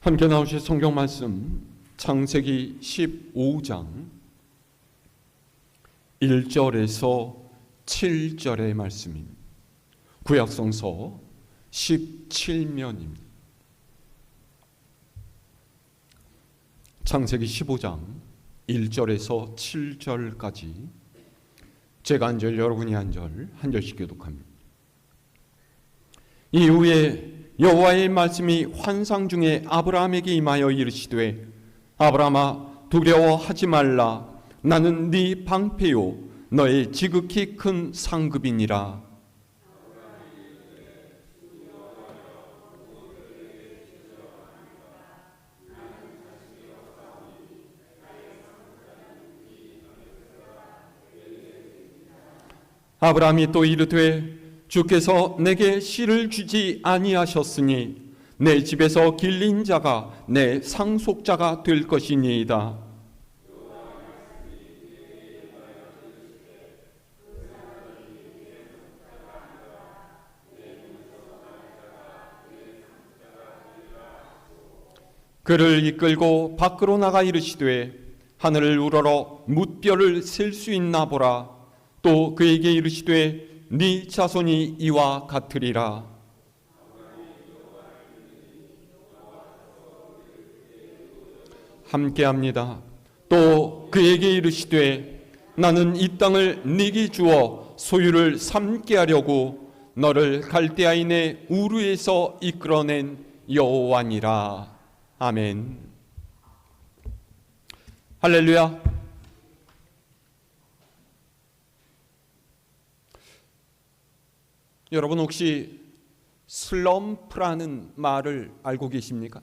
함께 나오실 성경 말씀 창세기 15장 1절에서 7절의 말씀입니다. 구약성서 17면입니다. 창세기 15장 1절에서 7절까지 제가 한 절, 여러분이 한 절씩 교독합니다. 이후에 여호와의 말씀이 환상 중에 아브라함에게 임하여 이르시되, 아브라함아, 두려워하지 말라. 나는 네 방패요 너의 지극히 큰 상급이니라. 아브라함이 또 이르되, 주께서 내게 씨를 주지 아니하셨으니 내 집에서 길린 자가 내 상속자가 될 것이니이다. 그를 이끌고 밖으로 나가 이르시되, 하늘을 우러러 뭇별을 셀 수 있나 보라. 또 그에게 이르시되, 네 자손이 이와 같으리라. 함께합니다. 또 그에게 이르시되, 나는 이 땅을 네게 주어 소유를 삼게 하려고 너를 갈대아인의 우르에서 이끌어낸 여호와니라. 아멘. 할렐루야. 여러분 혹시 슬럼프라는 말을 알고 계십니까?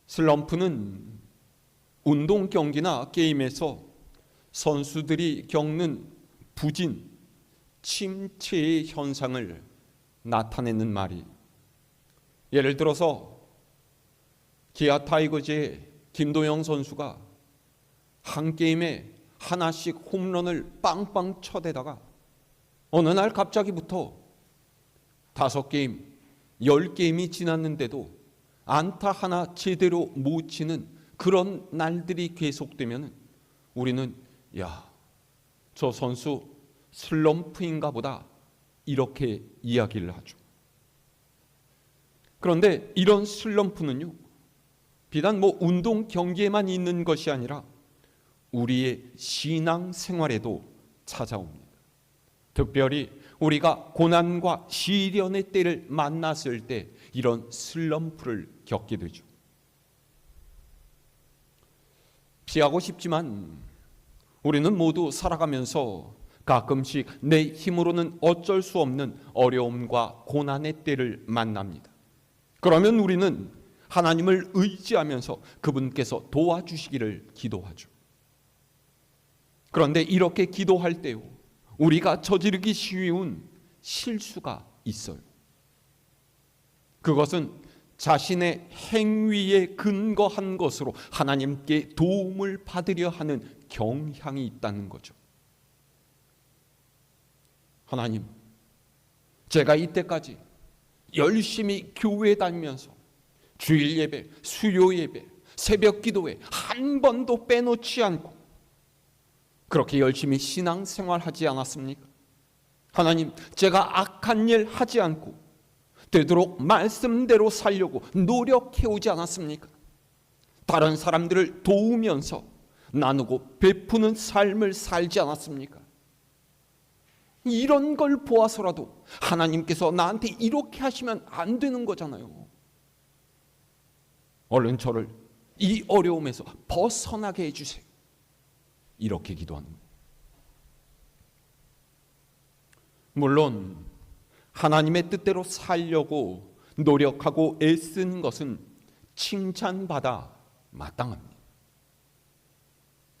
슬럼프는 운동 경기나 게임에서 선수들이 겪는 부진, 침체의 현상을 나타내는 말이, 예를 들어서 기아 타이거즈의 김도영 선수가 한 게임에 하나씩 홈런을 빵빵 쳐대다가 어느 날 갑자기부터 5게임, 10게임이 지났는데도 안타 하나 제대로 못 치는 그런 날들이 계속되면 우리는 저 선수 슬럼프인가 보다 이렇게 이야기를 하죠. 그런데 이런 슬럼프는요, 비단 운동 경기에만 있는 것이 아니라 우리의 신앙 생활에도 찾아옵니다. 특별히 우리가 고난과 시련의 때를 만났을 때 이런 슬럼프를 겪게 되죠. 피하고 싶지만 우리는 모두 살아가면서 가끔씩 내 힘으로는 어쩔 수 없는 어려움과 고난의 때를 만납니다. 그러면 우리는 하나님을 의지하면서 그분께서 도와주시기를 기도하죠. 그런데 이렇게 기도할 때요, 우리가 저지르기 쉬운 실수가 있어요. 그것은 자신의 행위에 근거한 것으로 하나님께 도움을 받으려 하는 경향이 있다는 거죠. 하나님, 제가 이때까지 열심히 교회 다니면서 주일 예배, 수요 예배, 새벽 기도회 한 번도 빼놓지 않고 그렇게 열심히 신앙생활하지 않았습니까? 하나님, 제가 악한 일 하지 않고 되도록 말씀대로 살려고 노력해오지 않았습니까? 다른 사람들을 도우면서 나누고 베푸는 삶을 살지 않았습니까? 이런 걸 보아서라도 하나님께서 나한테 이렇게 하시면 안 되는 거잖아요. 얼른 저를 이 어려움에서 벗어나게 해주세요. 이렇게 기도하는 거예요. 물론 하나님의 뜻대로 살려고 노력하고 애쓰는 것은 칭찬받아 마땅합니다.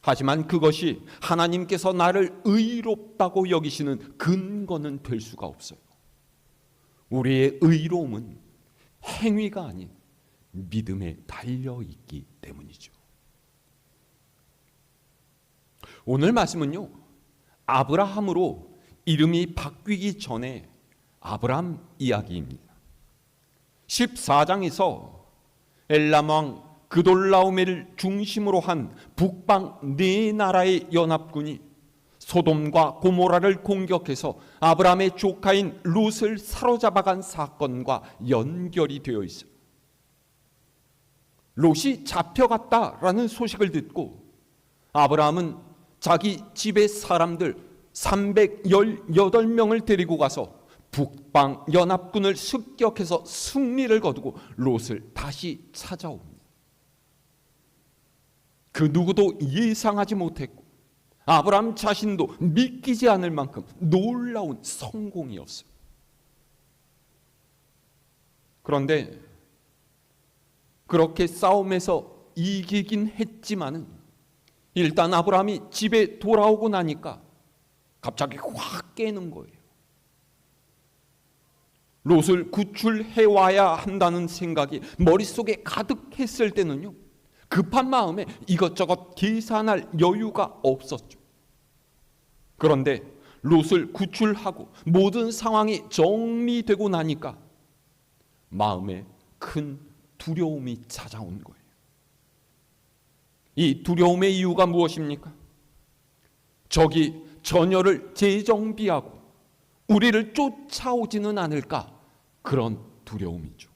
하지만 그것이 하나님께서 나를 의롭다고 여기시는 근거는 될 수가 없어요. 우리의 의로움은 행위가 아닌 믿음에 달려있기 때문이죠. 오늘 말씀은요, 아브라함으로 이름이 바뀌기 전에 아브람 이야기입니다. 14장에서 엘람 왕 그돌라오메를 중심으로 한 북방 네 나라의 연합군이 소돔과 고모라를 공격해서 아브라함의 조카인 롯을 사로잡아간 사건과 연결이 되어 있어요. 롯이 잡혀갔다라는 소식을 듣고 아브라함은 자기 집의 사람들 318명을 데리고 가서 북방 연합군을 습격해서 승리를 거두고 롯을 다시 찾아옵니다. 그 누구도 예상하지 못했고 아브라함 자신도 믿기지 않을 만큼 놀라운 성공이었어요. 그런데 그렇게 싸움에서 이기긴 했지만은 일단 아브라함이 집에 돌아오고 나니까 갑자기 확 깨는 거예요. 롯을 구출해 와야 한다는 생각이 머릿속에 가득했을 때는요, 급한 마음에 이것저것 계산할 여유가 없었죠. 그런데 롯을 구출하고 모든 상황이 정리되고 나니까 마음에 큰 두려움이 찾아온 거예요. 이 두려움의 이유가 무엇입니까? 적이 전열을 재정비하고 우리를 쫓아오지는 않을까, 그런 두려움이죠.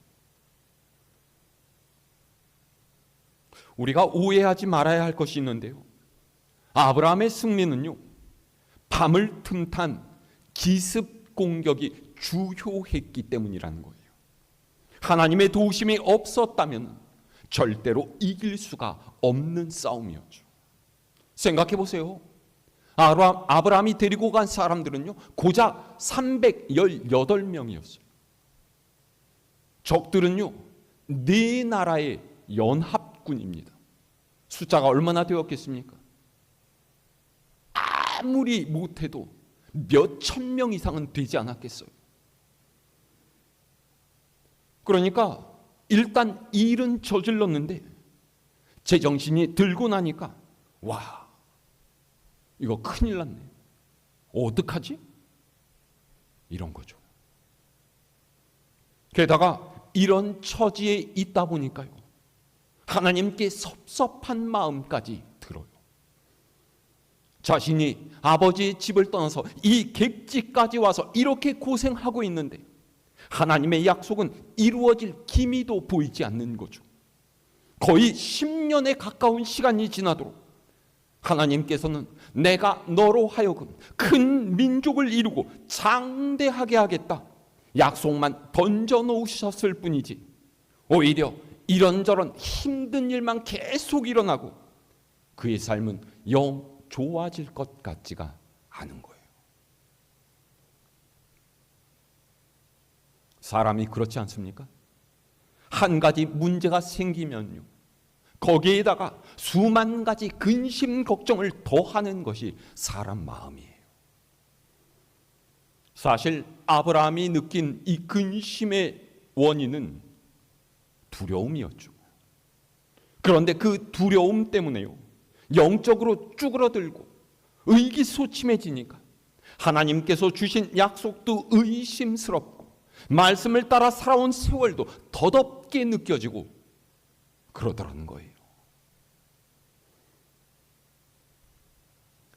우리가 오해하지 말아야 할 것이 있는데요, 아브라함의 승리는요, 밤을 틈탄 기습 공격이 주요했기 때문이라는 거예요. 하나님의 도우심이 없었다면 절대로 이길 수가 없는 싸움이었죠. 생각해 보세요. 아브라함이 데리고 간 사람들은요, 고작 318명이었어요. 적들은요, 네 나라의 연합군입니다. 숫자가 얼마나 되었겠습니까? 아무리 못해도 몇천 명 이상은 되지 않았겠어요. 그러니까 일단 일은 저질렀는데 제정신이 들고 나니까 와, 이거 큰일 났네. 어떡하지? 이런 거죠. 게다가 이런 처지에 있다 보니까요, 하나님께 섭섭한 마음까지 들어요. 자신이 아버지의 집을 떠나서 이 객지까지 와서 이렇게 고생하고 있는데 하나님의 약속은 이루어질 기미도 보이지 않는 거죠. 거의 10년에 가까운 시간이 지나도록 하나님께서는 내가 너로 하여금 큰 민족을 이루고 장대하게 하겠다, 약속만 던져 놓으셨을 뿐이지 오히려 이런저런 힘든 일만 계속 일어나고 그의 삶은 영 좋아질 것 같지가 않은 거예요. 사람이 그렇지 않습니까? 한 가지 문제가 생기면요, 거기에다가 수만 가지 근심 걱정을 더하는 것이 사람 마음이에요. 사실 아브라함이 느낀 이 근심의 원인은 두려움이었죠. 그런데 그 두려움 때문에요, 영적으로 쭈그러들고 의기소침해지니까 하나님께서 주신 약속도 의심스럽고 말씀을 따라 살아온 세월도 덧없게 느껴지고 그러더라는 거예요.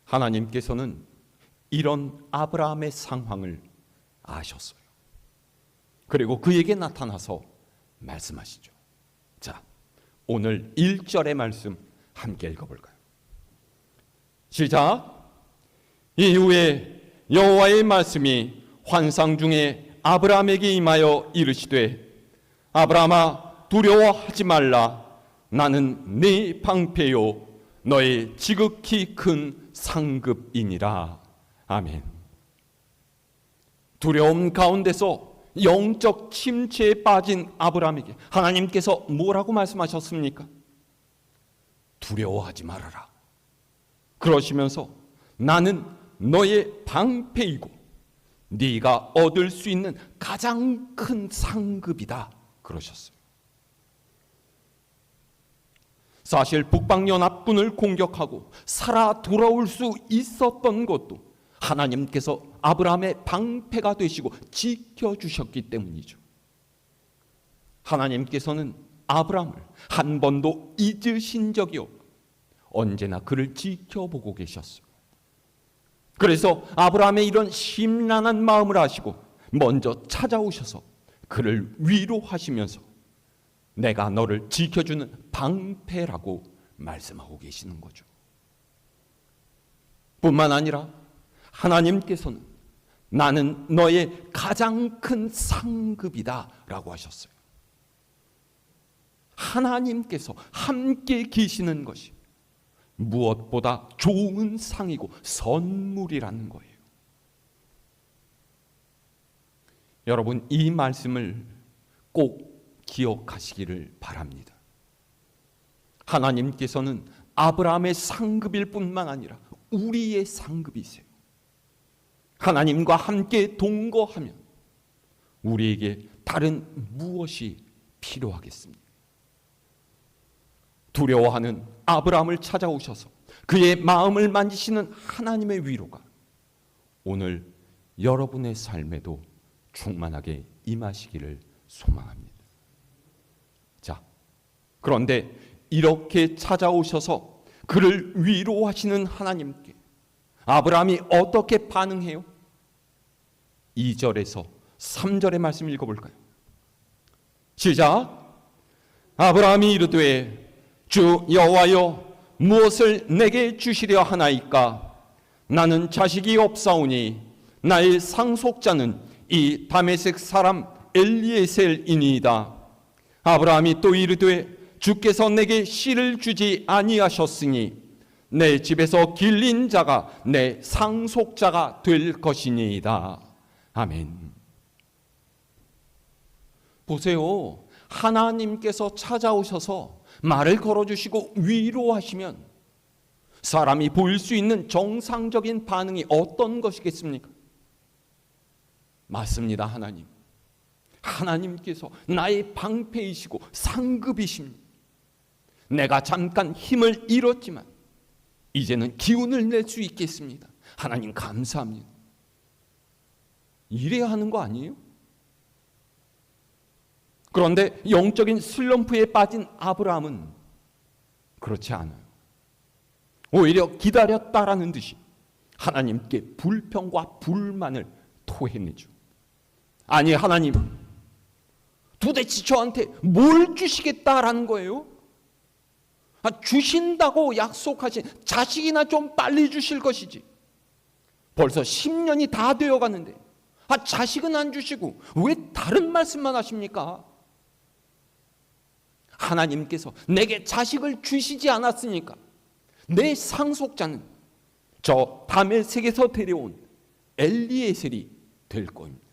하나님께서는 이런 아브라함의 상황을 아셨어요. 그리고 그에게 나타나서 말씀하시죠. 자, 오늘 1절의 말씀 함께 읽어볼까요? 시작. 이후에 여호와의 말씀이 환상 중에 아브라함에게 임하여 이르시되 아브라함아 두려워하지 말라. 나는 네 방패요 너의 지극히 큰 상급이니라. 아멘. 두려움 가운데서 영적 침체에 빠진 아브라함에게 하나님께서 뭐라고 말씀하셨습니까? 두려워하지 말아라. 그러시면서 나는 너의 방패이고 네가 얻을 수 있는 가장 큰 상급이다 그러셨어요. 사실 북방연합군을 공격하고 살아 돌아올 수 있었던 것도 하나님께서 아브라함의 방패가 되시고 지켜주셨기 때문이죠. 하나님께서는 아브라함을 한 번도 잊으신 적이 없고 언제나 그를 지켜보고 계셨어요. 그래서 아브라함의 이런 심란한 마음을 아시고 먼저 찾아오셔서 그를 위로하시면서 내가 너를 지켜주는 방패라고 말씀하고 계시는 거죠. 뿐만 아니라 하나님께서는 나는 너의 가장 큰 상급이다 라고 하셨어요. 하나님께서 함께 계시는 것이 무엇보다 좋은 상이고 선물이라는 거예요. 여러분, 이 말씀을 꼭 기억하시기를 바랍니다. 하나님께서는 아브라함의 상급일 뿐만 아니라 우리의 상급이세요. 하나님과 함께 동거하면 우리에게 다른 무엇이 필요하겠습니까? 두려워하는 아브라함을 찾아오셔서 그의 마음을 만지시는 하나님의 위로가 오늘 여러분의 삶에도 충만하게 임하시기를 소망합니다. 자, 그런데 이렇게 찾아오셔서 그를 위로하시는 하나님께 아브라함이 어떻게 반응해요? 2절에서 3절의 말씀 읽어볼까요? 시작. 아브라함이 이르되 주 여호와여 무엇을 내게 주시려 하나이까? 나는 자식이 없사오니 나의 상속자는 이 다메섹 사람 엘리에셀이니이다. 아브라함이 또 이르되 주께서 내게 씨를 주지 아니하셨으니 내 집에서 길린 자가 내 상속자가 될 것이니이다. 아멘. 보세요. 하나님께서 찾아오셔서 말을 걸어주시고 위로하시면 사람이 보일 수 있는 정상적인 반응이 어떤 것이겠습니까? 맞습니다. 하나님께서 나의 방패이시고 상급이십니다. 내가 잠깐 힘을 잃었지만 이제는 기운을 낼 수 있겠습니다. 하나님 감사합니다. 이래야 하는 거 아니에요? 그런데 영적인 슬럼프에 빠진 아브라함은 그렇지 않아요. 오히려 기다렸다라는 듯이 하나님께 불평과 불만을 토해내죠. 아니 하나님, 도대체 저한테 뭘 주시겠다라는 거예요? 주신다고 약속하신 자식이나 좀 빨리 주실 것이지. 벌써 10년이 다 되어가는데 자식은 안 주시고 왜 다른 말씀만 하십니까? 하나님께서 내게 자식을 주시지 않았으니까 내 상속자는 저 다메섹에서 데려온 엘리에셀이 될 겁니다.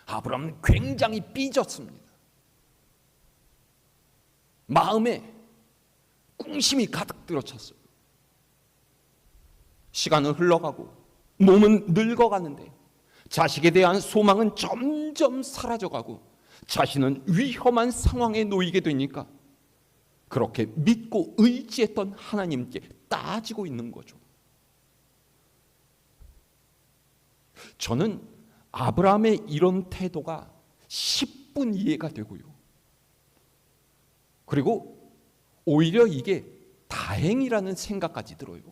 아브라함은 굉장히 삐졌습니다. 마음에 꿍심이 가득 들어찼어요. 시간은 흘러가고 몸은 늙어가는데 자식에 대한 소망은 점점 사라져가고 자신은 위험한 상황에 놓이게 되니까 그렇게 믿고 의지했던 하나님께 따지고 있는 거죠. 저는 아브라함의 이런 태도가 10분 이해가 되고요. 그리고 오히려 이게 다행이라는 생각까지 들어요.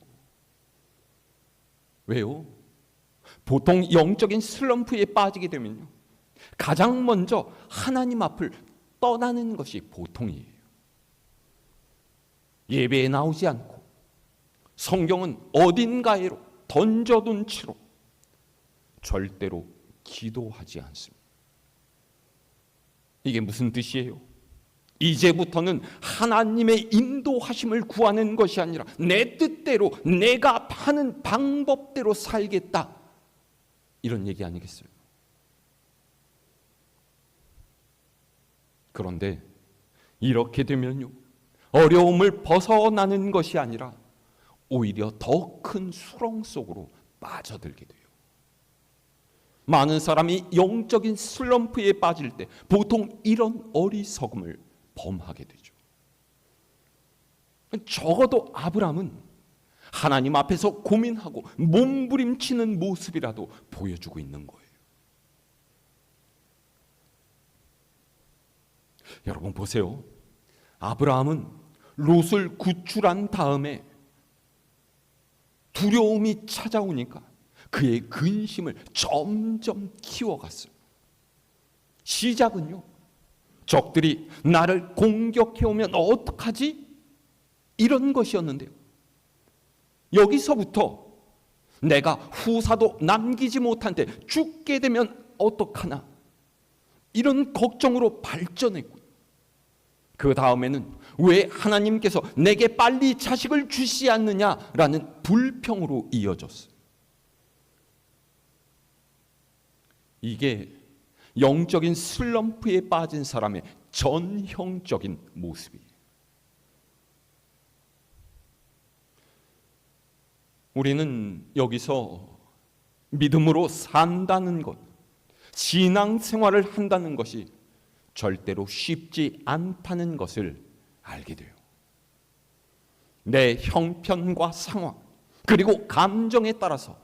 왜요? 보통 영적인 슬럼프에 빠지게 되면요, 가장 먼저 하나님 앞을 떠나는 것이 보통이에요. 예배에 나오지 않고 성경은 어딘가에로 던져둔 채로 절대로 기도하지 않습니다. 이게 무슨 뜻이에요? 이제부터는 하나님의 인도하심을 구하는 것이 아니라 내 뜻대로 내가 하는 방법대로 살겠다, 이런 얘기 아니겠어요? 그런데 이렇게 되면요, 어려움을 벗어나는 것이 아니라 오히려 더 큰 수렁 속으로 빠져들게 돼요. 많은 사람이 영적인 슬럼프에 빠질 때 보통 이런 어리석음을 범하게 되죠. 적어도 아브라함은 하나님 앞에서 고민하고 몸부림치는 모습이라도 보여주고 있는 거예요. 여러분 보세요. 아브라함은 롯을 구출한 다음에 두려움이 찾아오니까 그의 근심을 점점 키워갔어요. 시작은요, 적들이 나를 공격해오면 어떡하지? 이런 것이었는데요, 여기서부터 내가 후사도 남기지 못한 데 죽게 되면 어떡하나, 이런 걱정으로 발전했고요. 그 다음에는 왜 하나님께서 내게 빨리 자식을 주시지 않느냐라는 불평으로 이어졌어요. 이게 영적인 슬럼프에 빠진 사람의 전형적인 모습이에요. 우리는 여기서 믿음으로 산다는 것, 신앙생활을 한다는 것이 절대로 쉽지 않다는 것을 알게 돼요. 내 형편과 상황, 그리고 감정에 따라서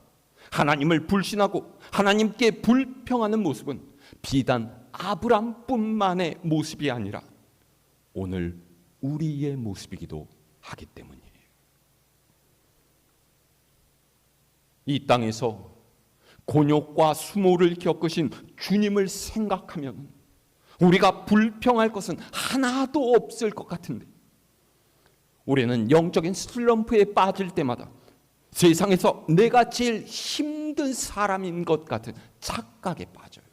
하나님을 불신하고 하나님께 불평하는 모습은 비단 아브람뿐만의 모습이 아니라 오늘 우리의 모습이기도 하기 때문이에요. 이 땅에서 곤욕과 수모를 겪으신 주님을 생각하면 우리가 불평할 것은 하나도 없을 것 같은데, 우리는 영적인 슬럼프에 빠질 때마다 세상에서 내가 제일 힘든 사람인 것 같은 착각에 빠져요.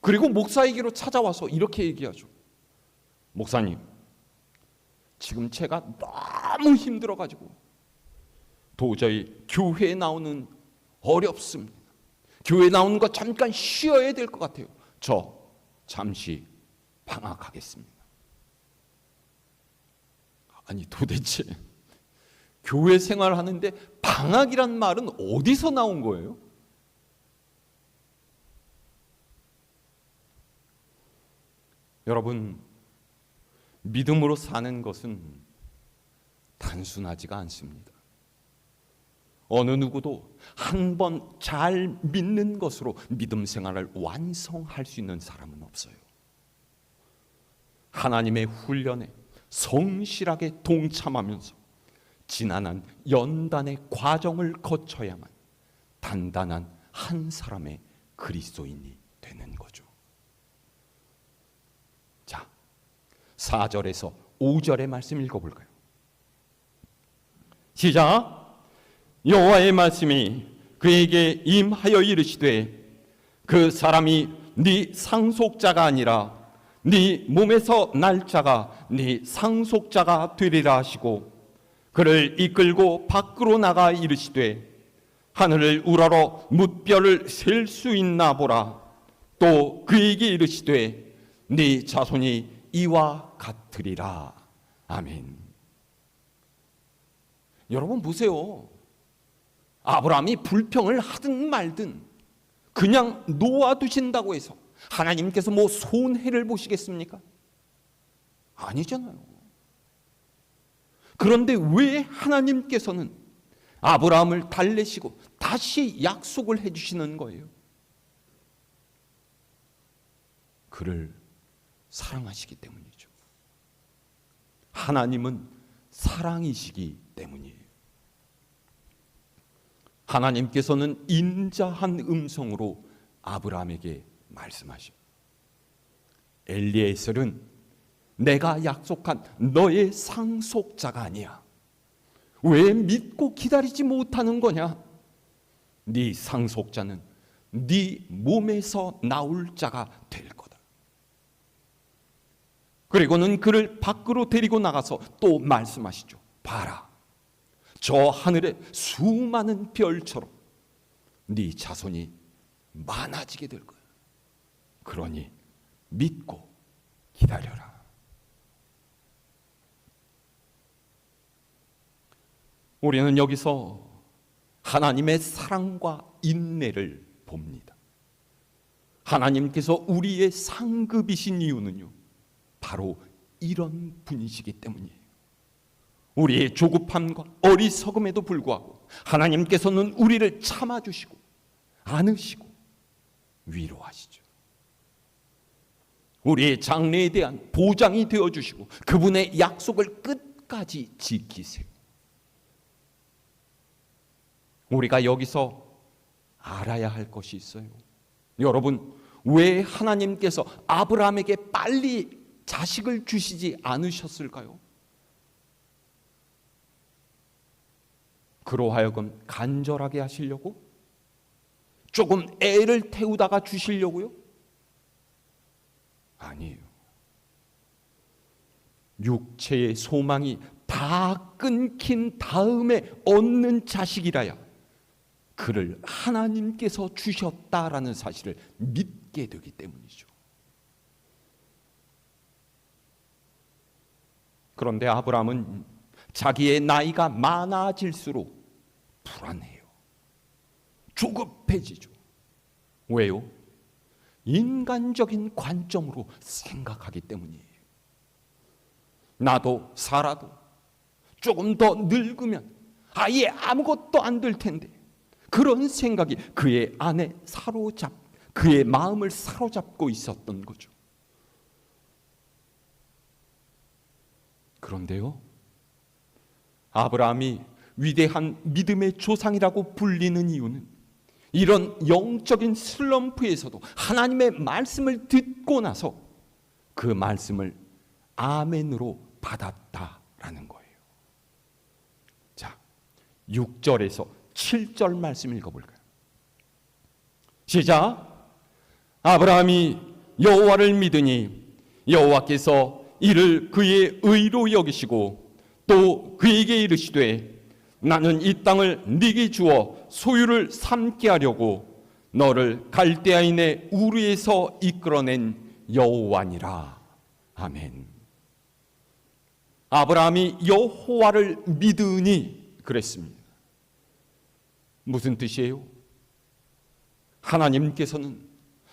그리고 목사에게로 찾아와서 이렇게 얘기하죠. 목사님, 지금 제가 너무 힘들어가지고 도저히 교회에 나오는 어렵습니다. 교회 나오는 거 잠깐 쉬어야 될 것 같아요. 저 잠시 방학하겠습니다. 아니 도대체 교회 생활하는데 방학이란 말은 어디서 나온 거예요? 여러분, 믿음으로 사는 것은 단순하지가 않습니다. 어느 누구도 한 번 잘 믿는 것으로 믿음 생활을 완성할 수 있는 사람은 없어요. 하나님의 훈련에 성실하게 동참하면서 지난한 연단의 과정을 거쳐야만 단단한 한 사람의 그리스도인이 되는 거죠. 자, 4절에서 5절의 말씀 읽어볼까요? 시작. 여호와의 말씀이 그에게 임하여 이르시되 그 사람이 네 상속자가 아니라 네 몸에서 날 자가 네 상속자가 되리라 하시고 그를 이끌고 밖으로 나가 이르시되 하늘을 우러러 뭇별을 셀 수 있나 보라. 또 그에게 이르시되 네 자손이 이와 같으리라. 아멘. 여러분 보세요. 아브라함이 불평을 하든 말든 그냥 놓아두신다고 해서 하나님께서 뭐 손해를 보시겠습니까? 아니잖아요. 그런데 왜 하나님께서는 아브라함을 달래시고 다시 약속을 해주시는 거예요? 그를 사랑하시기 때문이죠. 하나님은 사랑이시기 때문이에요. 하나님께서는 인자한 음성으로 아브라함에게 말씀하시오. 엘리에셀은 내가 약속한 너의 상속자가 아니야. 왜 믿고 기다리지 못하는 거냐? 네 상속자는 네 몸에서 나올 자가 될 거다. 그리고는 그를 밖으로 데리고 나가서 또 말씀하시죠. 봐라, 저 하늘의 수많은 별처럼 네 자손이 많아지게 될 거야. 그러니 믿고 기다려라. 우리는 여기서 하나님의 사랑과 인내를 봅니다. 하나님께서 우리의 상급이신 이유는요, 바로 이런 분이시기 때문이에요. 우리의 조급함과 어리석음에도 불구하고 하나님께서는 우리를 참아주시고 안으시고 위로하시죠. 우리의 장래에 대한 보장이 되어주시고 그분의 약속을 끝까지 지키세요. 우리가 여기서 알아야 할 것이 있어요. 여러분, 왜 하나님께서 아브라함에게 빨리 자식을 주시지 않으셨을까요? 그로 하여금 간절하게 하시려고? 조금 애를 태우다가 주시려고요? 아니에요. 육체의 소망이 다 끊긴 다음에 얻는 자식이라야 그를 하나님께서 주셨다라는 사실을 믿게 되기 때문이죠. 그런데 아브라함은 자기의 나이가 많아질수록 불안해요. 조급해지죠. 왜요? 인간적인 관점으로 생각하기 때문이에요. 나도 살아도 조금 더 늙으면 아예 아무것도 안 될 텐데, 그런 생각이 그의 안에 그의 마음을 사로잡고 있었던 거죠. 그런데요, 아브라함이 위대한 믿음의 조상이라고 불리는 이유는 이런 영적인 슬럼프에서도 하나님의 말씀을 듣고 나서 그 말씀을 아멘으로 받았다라는 거예요. 자, 6절에서 7절 말씀 읽어볼까요? 시작. 아브라함이 여호와를 믿으니 여호와께서 이를 그의 의로 여기시고 또 그에게 이르시되 나는 이 땅을 네게 주어 소유를 삼게 하려고 너를 갈대아인의 우르에서 이끌어낸 여호와니라. 아멘. 아브라함이 여호와를 믿으니 그랬습니다. 무슨 뜻이에요? 하나님께서는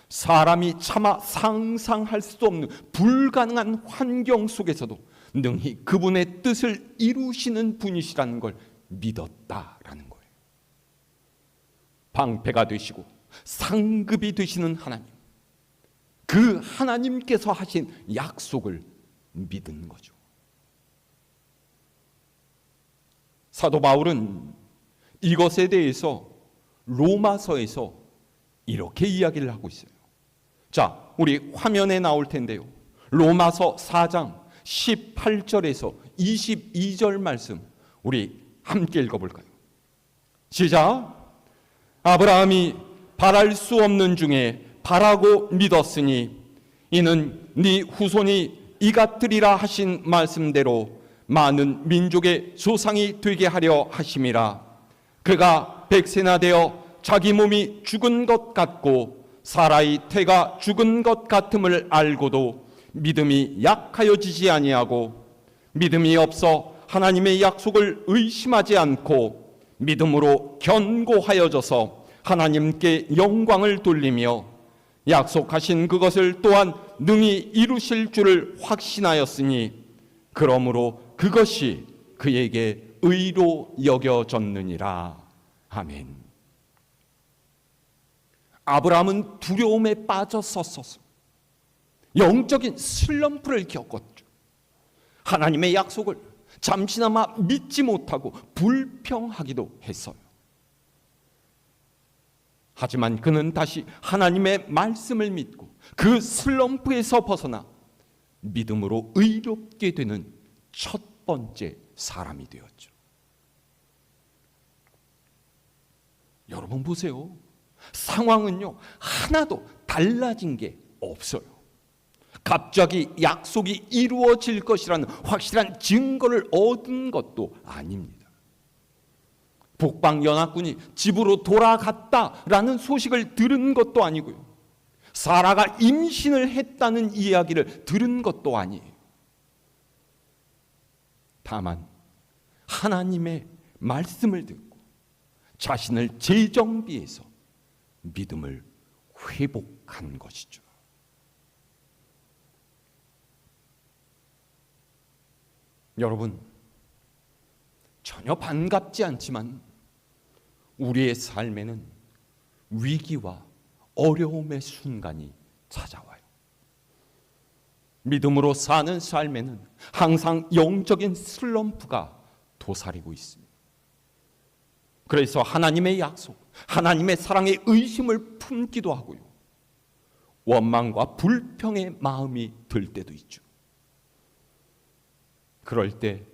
사람이 차마 상상할 수 없는 불가능한 환경 속에서도 능히 그분의 뜻을 이루시는 분이시라는 걸 믿었다라는 거예요. 방패가 되시고 상급이 되시는 하나님, 그 하나님께서 하신 약속을 믿은 거죠. 사도 바울은 이것에 대해서 로마서에서 이렇게 이야기를 하고 있어요. 자, 우리 화면에 나올 텐데요. 로마서 4장 18절에서 22절 말씀 우리 함께 읽어볼까요? 시작. 아브라함이 바랄 수 없는 중에 바라고 믿었으니 이는 네 후손이 이같으리라 하신 말씀대로 많은 민족의 조상이 되게 하려 하심이라. 그가 백세나 되어 자기 몸이 죽은 것 같고 사라의 태가 죽은 것 같음을 알고도 믿음이 약하여지지 아니하고 믿음이 없어 하나님의 약속을 의심하지 않고 믿음으로 견고하여져서 하나님께 영광을 돌리며 약속하신 그것을 또한 능히 이루실 줄을 확신하였으니 그러므로 그것이 그에게 의로 여겨졌느니라. 아멘. 아브라함은 두려움에 빠졌었어서 영적인 슬럼프를 겪었죠. 하나님의 약속을 잠시나마 믿지 못하고 불평하기도 했어요. 하지만 그는 다시 하나님의 말씀을 믿고 그 슬럼프에서 벗어나 믿음으로 의롭게 되는 첫 번째 사람이 되었죠. 여러분 보세요. 상황은요 하나도 달라진 게 없어요. 갑자기 약속이 이루어질 것이라는 확실한 증거를 얻은 것도 아닙니다. 북방연합군이 집으로 돌아갔다라는 소식을 들은 것도 아니고요. 사라가 임신을 했다는 이야기를 들은 것도 아니에요. 다만 하나님의 말씀을 듣고 자신을 재정비해서 믿음을 회복한 것이죠. 여러분, 전혀 반갑지 않지만 우리의 삶에는 위기와 어려움의 순간이 찾아와요. 믿음으로 사는 삶에는 항상 영적인 슬럼프가 도사리고 있습니다. 그래서 하나님의 약속, 하나님의 사랑에 의심을 품기도 하고요, 원망과 불평의 마음이 들 때도 있죠. 그럴 때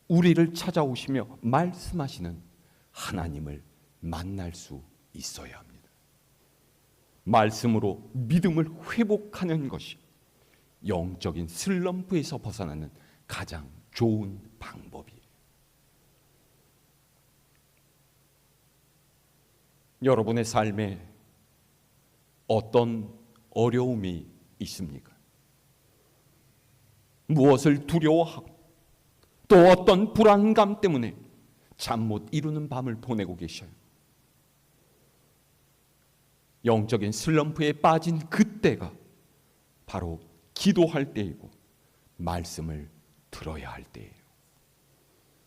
우리를 찾아오시며 말씀하시는 하나님을 만날 수 있어야 합니다. 말씀으로 믿음을 회복하는 것이 영적인 슬럼프에서 벗어나는 가장 좋은 방법이에요. 여러분의 삶에 어떤 어려움이 있습니까? 무엇을 두려워하고 또 어떤 불안감 때문에 잠 못 이루는 밤을 보내고 계셔요. 영적인 슬럼프에 빠진 그때가 바로 기도할 때이고 말씀을 들어야 할 때예요.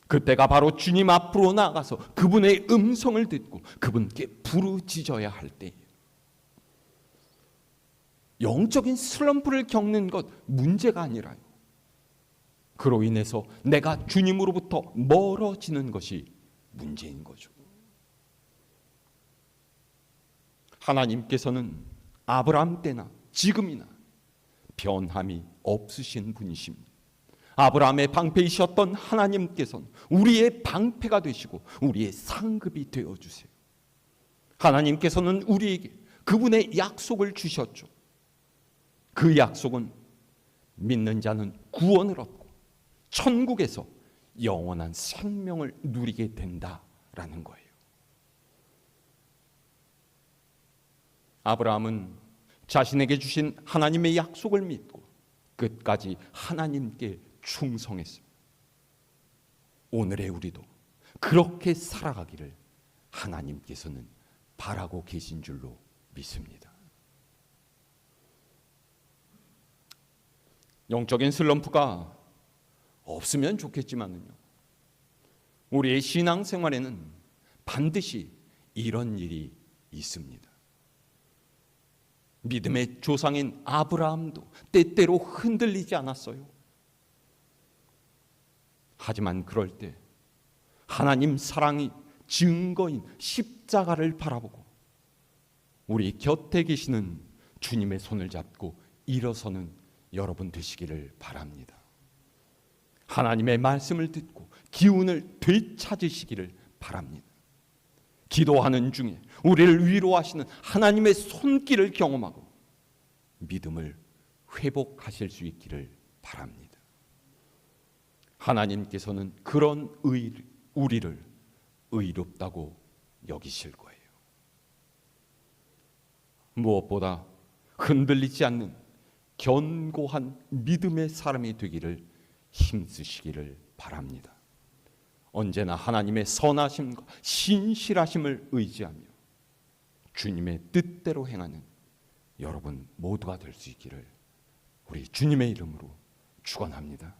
그때가 바로 주님 앞으로 나가서 그분의 음성을 듣고 그분께 부르짖어야 할 때예요. 영적인 슬럼프를 겪는 것 문제가 아니라요, 그로 인해서 내가 주님으로부터 멀어지는 것이 문제인 거죠. 하나님께서는 아브라함 때나 지금이나 변함이 없으신 분이십니다. 아브라함의 방패이셨던 하나님께서는 우리의 방패가 되시고 우리의 상급이 되어주세요. 하나님께서는 우리에게 그분의 약속을 주셨죠. 그 약속은 믿는 자는 구원을 얻고 천국에서 영원한 생명을 누리게 된다라는 거예요. 아브라함은 자신에게 주신 하나님의 약속을 믿고 끝까지 하나님께 충성했습니다. 오늘의 우리도 그렇게 살아가기를 하나님께서는 바라고 계신 줄로 믿습니다. 영적인 슬럼프가 없으면 좋겠지만요, 우리의 신앙생활에는 반드시 이런 일이 있습니다. 믿음의 조상인 아브라함도 때때로 흔들리지 않았어요. 하지만 그럴 때 하나님 사랑이 증거인 십자가를 바라보고 우리 곁에 계시는 주님의 손을 잡고 일어서는 여러분 되시기를 바랍니다. 하나님의 말씀을 듣고 기운을 되찾으시기를 바랍니다. 기도하는 중에 우리를 위로하시는 하나님의 손길을 경험하고 믿음을 회복하실 수 있기를 바랍니다. 하나님께서는 그런 우리를 의롭다고 여기실 거예요. 무엇보다 흔들리지 않는 견고한 믿음의 사람이 되기를 힘쓰시기를 바랍니다. 언제나 하나님의 선하심과 신실하심을 의지하며 주님의 뜻대로 행하는 여러분 모두가 될 수 있기를 우리 주님의 이름으로 축원합니다.